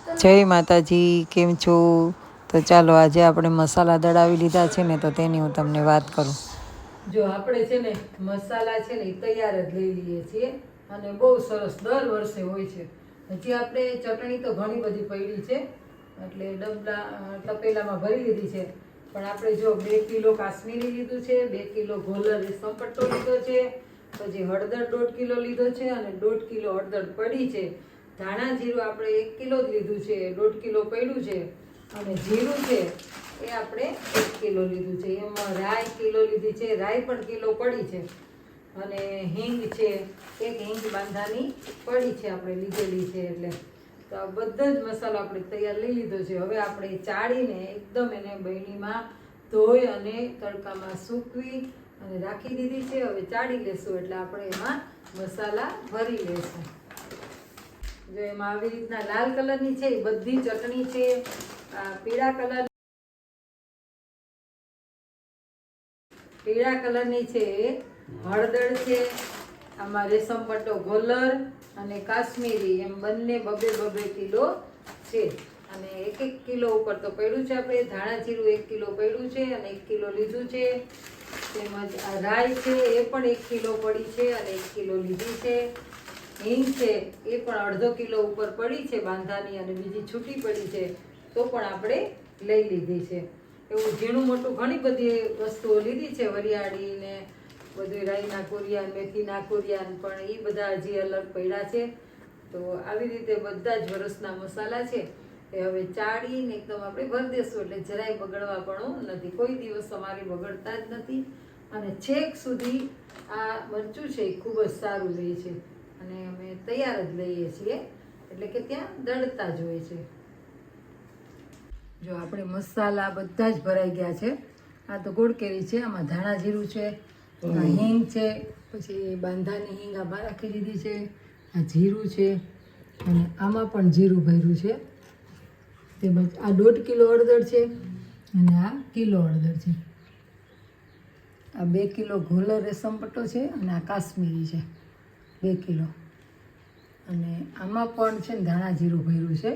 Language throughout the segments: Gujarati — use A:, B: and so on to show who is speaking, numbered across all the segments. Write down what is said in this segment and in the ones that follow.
A: જય માતાજી, કેમ છો? તો ચાલો આજે આપણે મસાલા દળાવી લીધા છે ને, તો તેની હું તમને વાત કરું. જો આપણે છે ને મસાલા છે ને એ તૈયાર જ લઈ લઈએ છીએ અને બહુ સરસ દર વર્ષે હોય છે. હજી આપણે ચટણી તો ઘણી બધી પડી છે, એટલે તપેલામાં ભરી લીધી છે. પણ આપણે જો 2 કિલો કાશ્મીરી લીધું છે, 2 કિલો ગોલર રેશમ પટ્ટો લીધો છે, પછી હળદર 1.5 કિલો લીધો છે અને 1.5 કિલો હળદર પડી છે. ધાણા જીરું આપણે 1 કિલો જ લીધું છે, 1.5 કિલો પડ્યું છે અને જીરું છે એ આપણે 1 કિલો લીધું છે. એમાં રાઈ કિલો લીધી છે, રાઈ પણ કિલો પડી છે અને હિંગ છે, 1 હિંગ બાંધાની પડી છે આપણે લીધેલી છે. એટલે તો આ બધા જ મસાલો આપણે તૈયાર લઈ લીધો છે. હવે આપણે ચાળીને એકદમ એને બરણીમાં ધોઈ અને તડકામાં સૂકવી અને રાખી દીધી છે. હવે ચાળી લેશું એટલે આપણે એમાં મસાલા ભરી લેશું. જો એમાં આવી રીતના લાલ કલરની છે એ બધી ચટણી છે, પીળા કલરની છે હળદર છે, આમાં રેશમ પટ્ટો ગોલર અને કાશ્મીરી એમ બંને 2-2 કિલો છે અને 1-1 કિલો ઉપર તો પડ્યું છે. આપણે ધાણા જીરું 1 કિલો પડ્યું છે અને 1 કિલો લીધું છે. તેમજ આ રાઈ છે એ પણ 1 કિલો પડી છે અને 1 કિલો લીધી છે. હિંગ છે એ પણ 1/2 કિલો ઉપર પડી છે બાંધાની અને બીજી છૂટી પડી છે, તો પણ આપણે લઈ લીધી છે. એવું ઝીણું મોટું ઘણી બધી વસ્તુઓ લીધી છે, વરિયાળી ને બધું, રાઈના કુરિયાન, મેથીના કુરિયાન, પણ એ બધા હજી અલગ પડ્યા છે. તો આવી રીતે બધા જ વરસના મસાલા છે એ હવે ચાળીને એકદમ આપણે ભરી દેશું એટલે જરાય બગડવા પણ નથી. કોઈ દિવસ અમારી બગડતા જ નથી અને છેક સુધી આ મરચું છે એ ખૂબ જ સારું રહે છે અને અમે તૈયાર જ લઈએ છીએ, એટલે કે ત્યાં દળતા જ હોય છે. જો આપણે મસાલા બધા જ ભરાઈ ગયા છે. આ તો ગોળ કેરી છે, આમાં ધાણા જીરું છે, આ હિંગ છે, પછી બાંધાની હિંગ આમાં રાખી દીધી છે, આ જીરું છે અને આમાં પણ જીરું ભર્યું છે. તેમજ આ 1.5 કિલો હળદર છે અને આ કિલો હળદર છે. આ 2 કિલો ગોલર રેશમ પટ્ટો છે અને આ કાશ્મીરી છે 2 કિલો અને આમાં પણ છે ને ધાણા જીરું ભર્યું છે.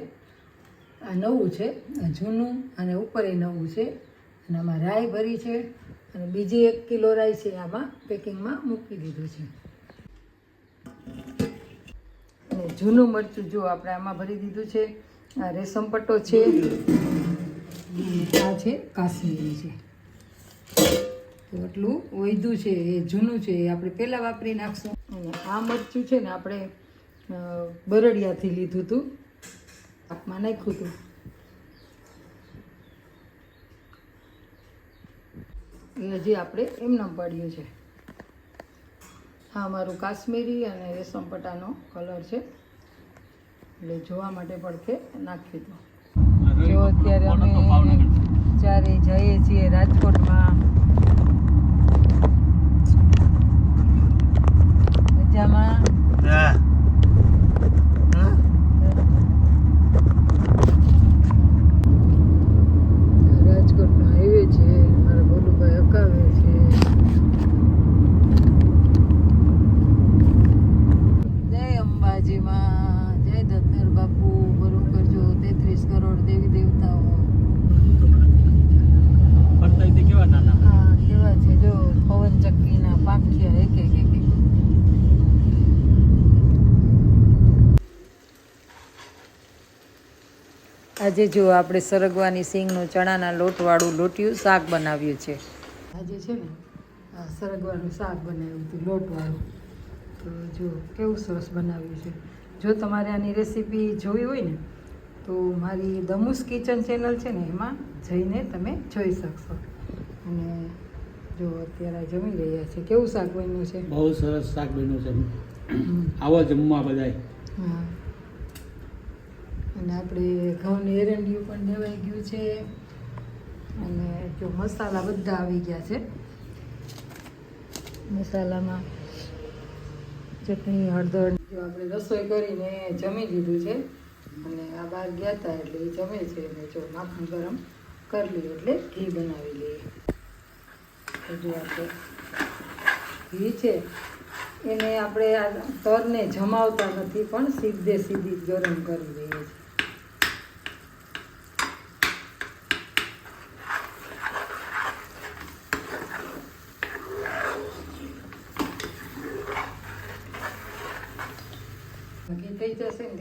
A: આ નવું છે, આ જૂનું અને ઉપર એ નવું છે અને આમાં રાઈ ભરી છે અને બીજી 1 કિલો રાઈ છે આમાં પેકિંગમાં મૂકી દીધું છે. અને જૂનું મરચું જો આપણે આમાં ભરી દીધું છે. આ રેશમ પટ્ટો છે, આ છે કાશ્મીરી છે. તો એટલું વધ્યું છે એ જૂનું છે એ આપણે પહેલાં વાપરી નાખશું. અને આ મરચું છે ને આપણે બરડિયાથી લીધું હતું, પાકમાં નાખ્યું હતું. એ હજી આપણે એમને પાડ્યું છે. હા, અમારું કાશ્મીરી અને રેશમ પટ્ટાનો કલર છે એટલે જોવા માટે પડખે નાખ્યું હતું. જો અત્યારે અમે જ્યારે જઈએ છીએ રાજકોટમાં મજામાં. રાજકોટનો હાઈવે છે, મારા બોલુભાઈ હકાવે છે. જય અંબાજીમાં, જય દત્તર બાપુ, બરું કરજો 33 કરોડ દેવી દેવતાઓ. કેવા નાના, હા કેવા છે જો પવન ચક્કીના પાંખિયા એક. આજે જો આપણે સરગવાની સિંગનું ચણાના લોટવાળું લોટિયું શાક બનાવ્યું છે. આજે છે ને સરગવાનું શાક બનાવ્યું હતું લોટવાળું. તો જો કેવું સરસ બનાવ્યું છે. જો તમારે આની રેસીપી જોવી હોય ને તો મારી દમુસ કિચન ચેનલ છે ને એમાં જઈને તમે જોઈ શકશો. અને જો અત્યારે જમી રહ્યા છે. કેવું શાક બન્યું છે?
B: બહુ સરસ શાક બન્યું છે. આવો જમવા બધાય.
A: હા, અને આપણે ઘઉંની એરંડિયું પણ દેવાઈ ગયું છે અને જો મસાલા બધા આવી ગયા છે. મસાલામાં ચટણી, હળદર. જો આપણે રસોઈ કરીને જમી લીધું છે અને આ બહાર ગયા હતા એટલે એ જમે છે. અને જો માખણ ગરમ કરી લઈએ એટલે ઘી બનાવી લઈએ. હજુ આપણે ઘી છે એને આપણે આ તરને જમાવતા નથી, પણ સીધી ગરમ કરી દઈએ છીએ.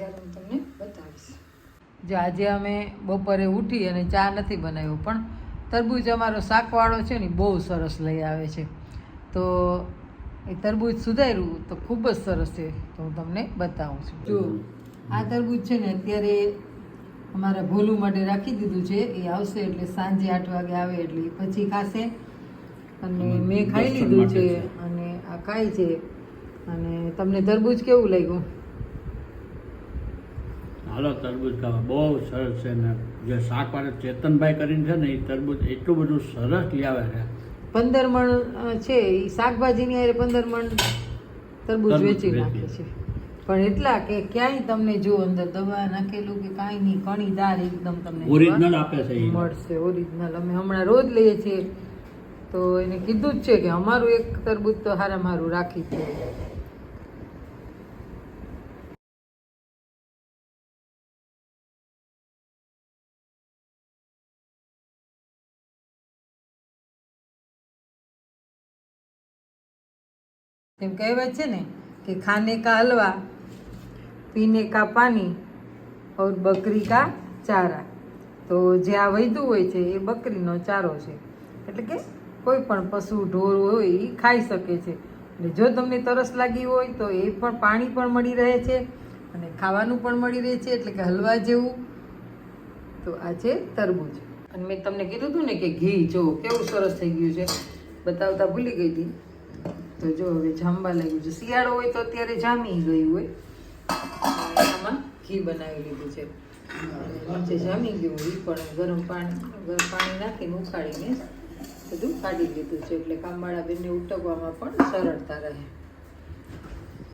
A: ત્યારે હું તમને બતાવીશ. જો આજે અમે બપોરે ઉઠી અને ચા નથી બનાવ્યો, પણ તરબૂચ અમારો શાકવાળો છે ને બહુ સરસ લઈ આવે છે. તો એ તરબૂચ સુધાર્યું તો ખૂબ જ સરસ છે, તો હું તમને બતાવું છું. જો આ તરબૂચ છે ને અત્યારે અમારા ભોલું માટે રાખી દીધું છે. એ આવશે એટલે સાંજે 8 વાગે આવે એટલે એ પછી ખાશે. અને મેં ખાઈ લીધું છે અને આ ખાય છે. અને તમને તરબૂચ કેવું લાગ્યું?
B: હાલો તરબૂચ ખાવા બહુ સરસ છે ને જે શાકવાળા ચેતનભાઈ કરીને છે ને એ તરબૂચ એટલું બધું સરસ લઈ આવે છે.
A: 15 મણ છે એ શાકભાજીની હારે 15 મણ તરબૂચ વેચી નાખે છે. પણ એટલા કે ક્યાંય તમને જો અંદર દવા નાખેલું કે કાંઈ નહીં, કણીદાર એકદમ તમને
B: ઓરિજિનલ આપે છે એ
A: મળશે. ઓરિજિનલ અમે હમણાં રોજ લઈએ છીએ, તો એને કીધું જ છે કે અમારું એક તરબૂચ તો હારા મારું રાખી છે. એમ કહેવાય છે ને કે ખાને કા હલવા, પીને કા પાણી और બકરી કા ચારા. તો જે આ વધ્યું હોય છે એ બકરીનો ચારો છે, એટલે કે કોઈ પણ પશુ ઢોર હોય એ ખાઈ શકે છે. એટલે જો તમને તરસ લાગી હોય તો એ પણ પાણી પણ મળી રહે છે અને ખાવાનું પણ મળી રહે છે, એટલે કે હલવા જેવું. તો આ છે તરબૂચ. અને મેં તમને કીધું હતું ને કે ઘી જો કેવું સરસ થઈ ગયું છે, બતાવતા ભૂલી ગઈ હતી. તો જો હવે જામવા લાગ્યું છે. શિયાળો હોય તો અત્યારે જામી ગયું હોય. આમાં ઘી બનાવી લીધું છે, નીચે જામી ગયું હોય પણ ગરમ પાણી નાખીને ઉકાળીને બધું કાઢી લીધું છે, એટલે કામવાળા બેનને ઉટકવામાં પણ સરળતા રહે.